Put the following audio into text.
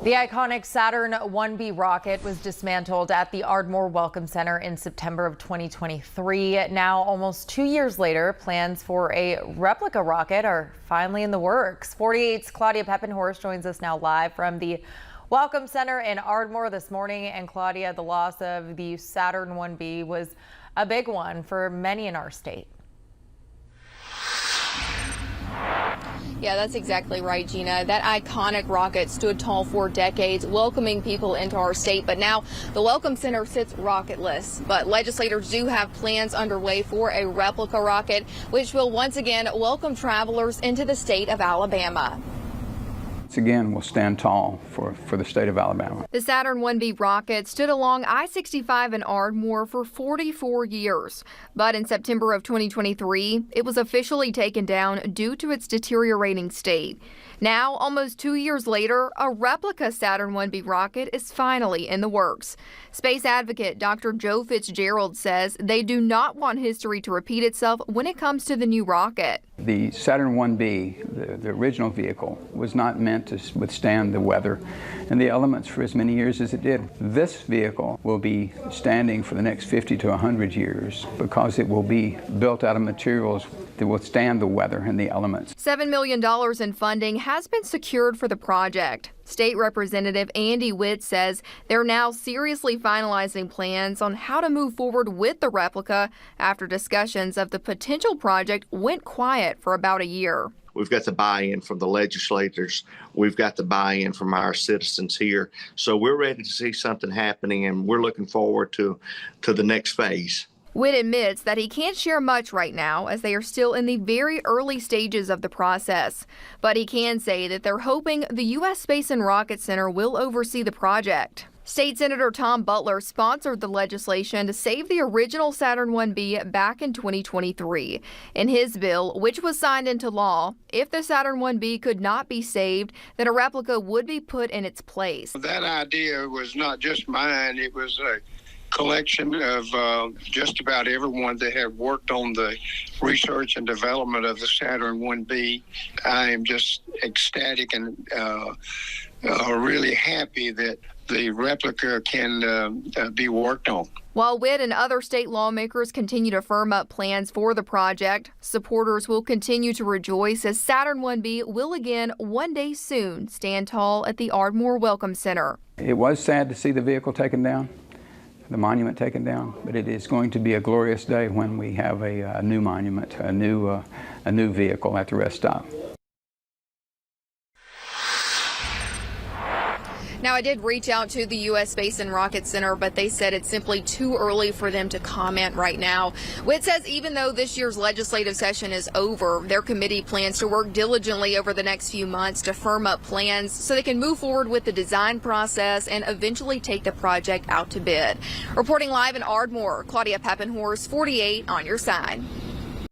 The iconic Saturn 1B rocket was dismantled at the Ardmore Welcome Center in September of 2023. Now, almost 2 years later, plans for a replica rocket are finally in the works. 48's Claudia Peppenhorst joins us now live from the Welcome Center in Ardmore this morning. And Claudia, the loss of the Saturn 1B was a big one for many in our state. Yeah, that's exactly right, Gina. That iconic rocket stood tall for decades, welcoming people into our state. But now the Welcome Center sits rocketless. But legislators do have plans underway for a replica rocket, which will once again welcome travelers into the state of Alabama. Again, will stand tall for the state of Alabama. The Saturn 1B rocket stood along I-65 in Ardmore for 44 years. But in September of 2023, it was officially taken down due to its deteriorating state. Now, almost 2 years later, a replica Saturn 1B rocket is finally in the works. Space advocate Dr. Joe Fitzgerald says they do not want history to repeat itself when it comes to the new rocket. The Saturn 1B, the original vehicle, was not meant to withstand the weather and the elements for as many years as it did. This vehicle will be standing for the next 50 to 100 years because it will be built out of materials that withstand the weather and the elements. $7 million in funding has been secured for the project. State Representative Andy Witt says they're now seriously finalizing plans on how to move forward with the replica after discussions of the potential project went quiet for about a year. We've got the buy-in from the legislators. We've got the buy-in from our citizens here. So we're ready to see something happening, and we're looking forward to the next phase. Witt admits that he can't share much right now as they are still in the very early stages of the process. But he can say that they're hoping the U.S. Space and Rocket Center will oversee the project. State Senator Tom Butler sponsored the legislation to save the original Saturn 1B back in 2023. In his bill, which was signed into law, if the Saturn 1B could not be saved, then a replica would be put in its place. That idea was not just mine. It was a collection of just about everyone that have worked on the research and development of the Saturn 1B. I am just ecstatic and really happy that the replica can be worked on. While Witt and other state lawmakers continue to firm up plans for the project, supporters will continue to rejoice as Saturn 1B will again one day soon stand tall at the Ardmore Welcome Center. It was sad to see the vehicle taken down, the monument taken down, but it is going to be a glorious day when we have a new monument, a new vehicle at the rest stop. Now, I did reach out to the U.S. Space and Rocket Center, but they said it's simply too early for them to comment right now. Witt says even though this year's legislative session is over, their committee plans to work diligently over the next few months to firm up plans so they can move forward with the design process and eventually take the project out to bid. Reporting live in Ardmore, Claudia Peppenhorst, 48 on your side.